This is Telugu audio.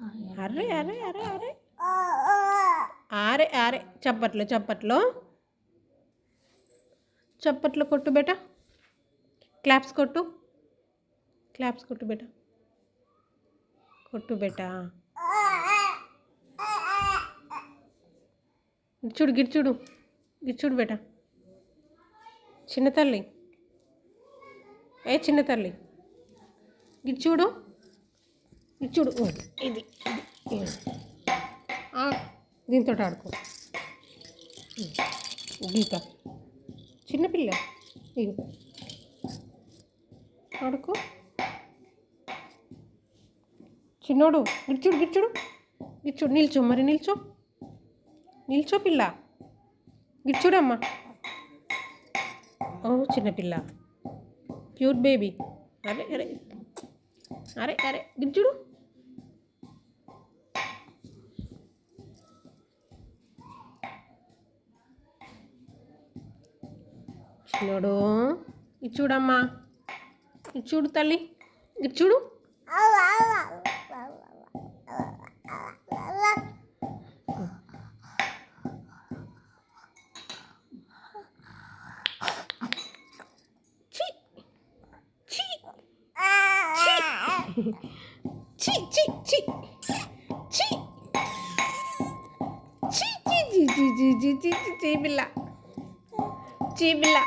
అరే అరే అరే అరే అరే అరే చప్పట్లు చప్పట్లు చప్పట్లు కొట్టు బేటా. క్లాప్స్ కొట్టు, క్లాప్స్ కొట్టు బేటా, కొట్టు బేటా. గిచ్చుడు గిచ్చుడు గిచ్చుడు బేటా. చిన్న తల్లి, ఏ చిన్న తల్లి గిచ్చుడు గిచ్చుడు. ఇది దీంతో ఆడుకో. గీత చిన్నపిల్ల, ఇది ఆడుకో. చిన్నోడు గిచ్చుడు గిచ్చుడు గిచ్చుడు. నిల్చో, మరి నిల్చో, నిల్చో పిల్ల. గిచ్చుడమ్మా. ఓ చిన్నపిల్ల, క్యూట్ బేబీ. అరే అరే అరే అరే గిచ్చుడు. చిన్నోడు ఇచ్చుడమ్మా, ఇచ్చుడు తల్లి, ఇచ్చుడు. చి చి చి చి చి చి చి చి చి చి చి చి పిల్ల, చి పిల్ల.